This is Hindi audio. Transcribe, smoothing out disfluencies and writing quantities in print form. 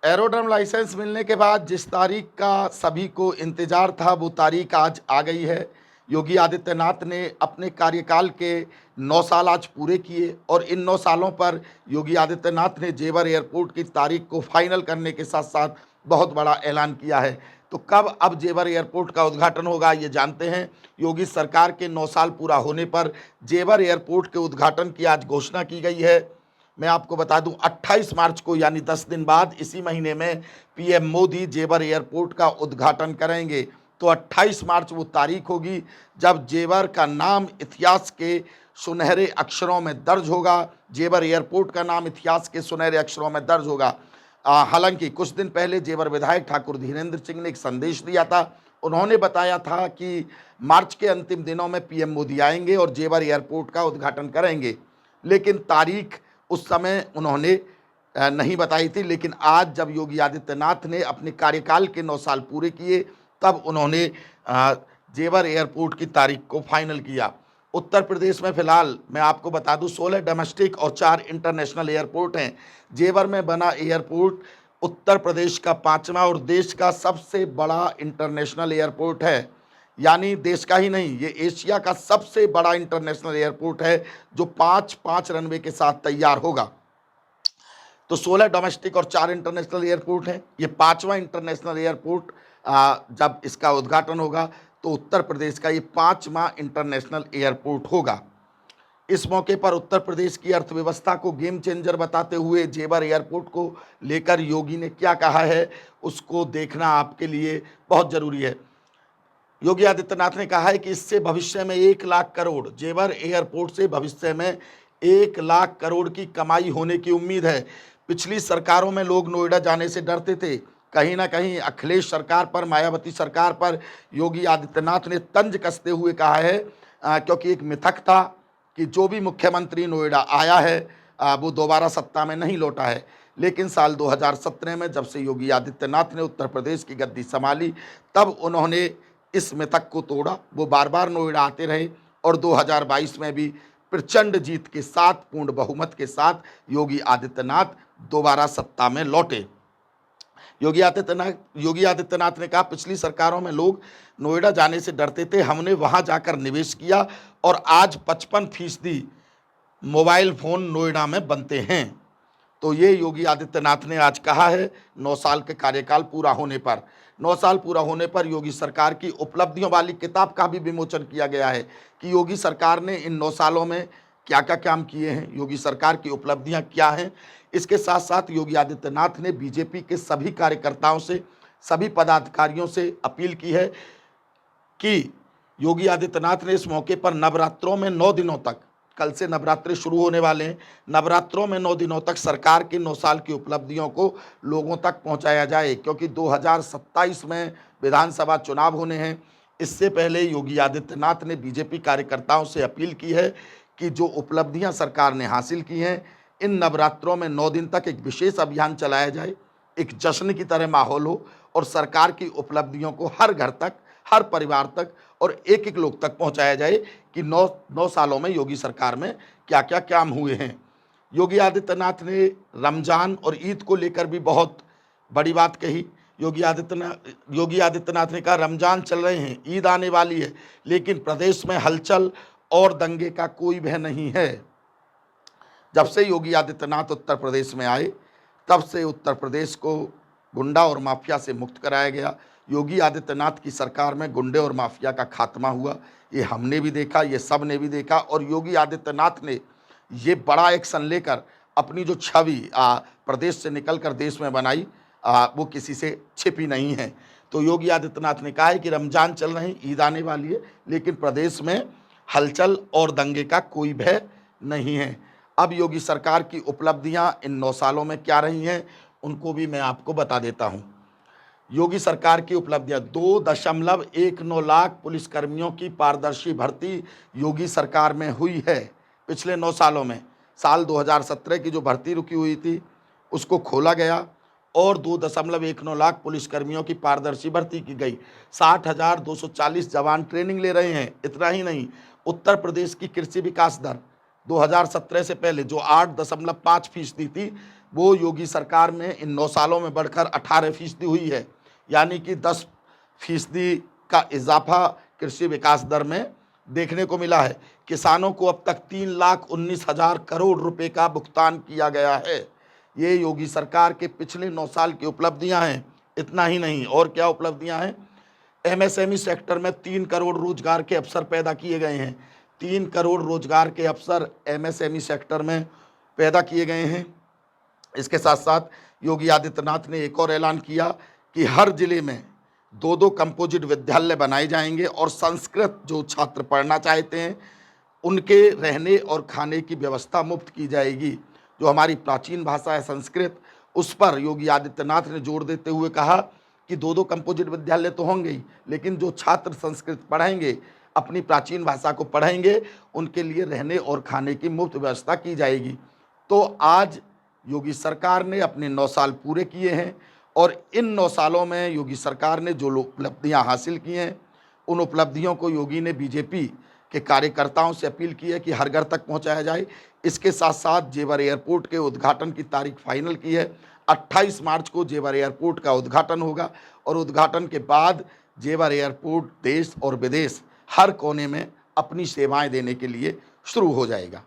एरोड्रम लाइसेंस मिलने के बाद जिस तारीख का सभी को इंतजार था वो तारीख आज आ गई है। योगी आदित्यनाथ ने अपने कार्यकाल के 9 साल आज पूरे किए और इन 9 सालों पर योगी आदित्यनाथ ने जेवर एयरपोर्ट की तारीख को फाइनल करने के साथ साथ बहुत बड़ा ऐलान किया है। तो कब अब जेवर एयरपोर्ट का उद्घाटन होगा ये जानते हैं। योगी सरकार के 9 साल पूरा होने पर जेवर एयरपोर्ट के उद्घाटन की आज घोषणा की गई है। मैं आपको बता दूं 28 मार्च को यानी 10 दिन बाद इसी महीने में पीएम मोदी जेवर एयरपोर्ट का उद्घाटन करेंगे। तो 28 मार्च वो तारीख होगी जब जेवर का नाम इतिहास के सुनहरे अक्षरों में दर्ज होगा। जेवर एयरपोर्ट का नाम इतिहास के सुनहरे अक्षरों में दर्ज होगा। हालांकि कुछ दिन पहले जेवर विधायक ठाकुर धीरेन्द्र सिंह ने एक संदेश दिया था। उन्होंने बताया था कि मार्च के अंतिम दिनों में पीएम मोदी आएंगे और जेवर एयरपोर्ट का उद्घाटन करेंगे, लेकिन तारीख उस समय उन्होंने नहीं बताई थी। लेकिन आज जब योगी आदित्यनाथ ने अपने कार्यकाल के 9 साल पूरे किए तब उन्होंने जेवर एयरपोर्ट की तारीख को फाइनल किया। उत्तर प्रदेश में फिलहाल मैं आपको बता दूं 16 डोमेस्टिक और 4 इंटरनेशनल एयरपोर्ट हैं। जेवर में बना एयरपोर्ट उत्तर प्रदेश का 5वां और देश का सबसे बड़ा इंटरनेशनल एयरपोर्ट है। यानी देश का ही नहीं, ये एशिया का सबसे बड़ा इंटरनेशनल एयरपोर्ट है जो 5 रनवे के साथ तैयार होगा। तो 16 डोमेस्टिक और 4 इंटरनेशनल एयरपोर्ट हैं। ये 5वां इंटरनेशनल एयरपोर्ट जब इसका उद्घाटन होगा तो उत्तर प्रदेश का ये 5वां इंटरनेशनल एयरपोर्ट होगा। इस मौके पर उत्तर प्रदेश की अर्थव्यवस्था को गेम चेंजर बताते हुए जेवर एयरपोर्ट को लेकर योगी ने क्या कहा है उसको देखना आपके लिए बहुत जरूरी है। योगी आदित्यनाथ ने कहा है कि इससे भविष्य में 1 लाख करोड़, जेवर एयरपोर्ट से भविष्य में 1 लाख करोड़ की कमाई होने की उम्मीद है। पिछली सरकारों में लोग नोएडा जाने से डरते थे। कहीं ना कहीं अखिलेश सरकार पर, मायावती सरकार पर योगी आदित्यनाथ ने तंज कसते हुए कहा है क्योंकि एक मिथक था कि जो भी मुख्यमंत्री नोएडा आया है वो दोबारा सत्ता में नहीं लौटा है। लेकिन साल 2017 में जब से योगी आदित्यनाथ ने उत्तर प्रदेश की गद्दी संभाली तब उन्होंने इस मिथक को तोड़ा। वो बार बार नोएडा आते रहे और 2022 में भी प्रचंड जीत के साथ, पूर्ण बहुमत के साथ योगी आदित्यनाथ दोबारा सत्ता में लौटे। योगी आदित्यनाथ ने कहा पिछली सरकारों में लोग नोएडा जाने से डरते थे, हमने वहां जाकर निवेश किया और आज 55% मोबाइल फोन नोएडा में बनते हैं। तो ये योगी आदित्यनाथ ने आज कहा है 9 साल के कार्यकाल पूरा होने पर। 9 साल पूरा होने पर योगी सरकार की उपलब्धियों वाली किताब का भी विमोचन किया गया है कि योगी सरकार ने इन 9 सालों में क्या क्या काम किए हैं, योगी सरकार की उपलब्धियां क्या हैं। इसके साथ साथ योगी आदित्यनाथ ने बीजेपी के सभी कार्यकर्ताओं से, सभी पदाधिकारियों से अपील की है कि योगी आदित्यनाथ ने इस मौके पर नवरात्रों में 9 दिनों तक, कल से नवरात्रि शुरू होने वाले हैं, नवरात्रों में 9 दिनों तक सरकार के 9 साल की उपलब्धियों को लोगों तक पहुंचाया जाए, क्योंकि 2027 में विधानसभा चुनाव होने हैं। इससे पहले योगी आदित्यनाथ ने बीजेपी कार्यकर्ताओं से अपील की है कि जो उपलब्धियां सरकार ने हासिल की हैं, इन नवरात्रों में 9 दिन तक एक विशेष अभियान चलाया जाए, एक जश्न की तरह माहौल हो और सरकार की उपलब्धियों को हर घर तक, हर परिवार तक और एक एक लोग तक पहुंचाया जाए कि 9 सालों में योगी सरकार में क्या क्या काम हुए हैं। योगी आदित्यनाथ ने रमजान और ईद को लेकर भी बहुत बड़ी बात कही। योगी आदित्यनाथ ने कहा रमजान चल रहे हैं, ईद आने वाली है, लेकिन प्रदेश में हलचल और दंगे का कोई भय नहीं है। जब से योगी आदित्यनाथ उत्तर प्रदेश में आए तब से उत्तर प्रदेश को गुंडा और माफिया से मुक्त कराया गया। योगी आदित्यनाथ की सरकार में गुंडे और माफिया का खात्मा हुआ, ये हमने भी देखा, ये सब ने भी देखा। और योगी आदित्यनाथ ने ये बड़ा एक्शन लेकर अपनी जो छवि प्रदेश से निकलकर देश में बनाई वो किसी से छिपी नहीं है। तो योगी आदित्यनाथ ने कहा है कि रमजान चल रहे हैं, ईद आने वाली है, लेकिन प्रदेश में हलचल और दंगे का कोई भय नहीं है। अब योगी सरकार की उपलब्धियां इन 9 सालों में क्या रही हैं उनको भी मैं आपको बता देता हूं। योगी सरकार की उपलब्धियां 2.19 लाख पुलिसकर्मियों की पारदर्शी भर्ती योगी सरकार में हुई है पिछले 9 सालों में। साल 2017 की जो भर्ती रुकी हुई थी उसको खोला गया और 2.19 लाख पुलिसकर्मियों की पारदर्शी भर्ती की गई। 60,240 जवान ट्रेनिंग ले रहे हैं। इतना ही नहीं, उत्तर प्रदेश की कृषि विकास दर 2017 से पहले जो 8.5% थी, वो योगी सरकार में इन 9 सालों में बढ़कर 18% हुई है, यानी कि 10% का इजाफा कृषि विकास दर में देखने को मिला है। किसानों को अब तक 3,19,000 करोड़ रुपए का भुगतान किया गया है। ये योगी सरकार के पिछले 9 साल की उपलब्धियां हैं। इतना ही नहीं, और क्या उपलब्धियां हैं? एमएसएमई सेक्टर में 3 करोड़ रोजगार के अवसर पैदा किए गए हैं। 3 करोड़ रोजगार के अवसर एमएसएमई सेक्टर में पैदा किए गए हैं। इसके साथ साथ योगी आदित्यनाथ ने एक और ऐलान किया कि हर जिले में 2-2 कंपोजिट विद्यालय बनाए जाएंगे और संस्कृत जो छात्र पढ़ना चाहते हैं उनके रहने और खाने की व्यवस्था मुफ्त की जाएगी। जो हमारी प्राचीन भाषा है संस्कृत, उस पर योगी आदित्यनाथ ने जोर देते हुए कहा कि 2-2 कंपोजिट विद्यालय तो होंगे ही, लेकिन जो छात्र संस्कृत पढ़ेंगे, अपनी प्राचीन भाषा को पढ़ेंगे, उनके लिए रहने और खाने की मुफ्त व्यवस्था की जाएगी। तो आज योगी सरकार ने अपने 9 साल पूरे किए हैं और इन 9 सालों में योगी सरकार ने जो उपलब्धियां हासिल की हैं, उन उपलब्धियों को योगी ने बीजेपी के कार्यकर्ताओं से अपील की है कि हर घर तक पहुंचाया जाए। इसके साथ साथ जेवर एयरपोर्ट के उद्घाटन की तारीख फाइनल की है। 28 मार्च को जेवर एयरपोर्ट का उद्घाटन होगा और उद्घाटन के बाद जेवर एयरपोर्ट देश और विदेश हर कोने में अपनी सेवाएं देने के लिए शुरू हो जाएगा।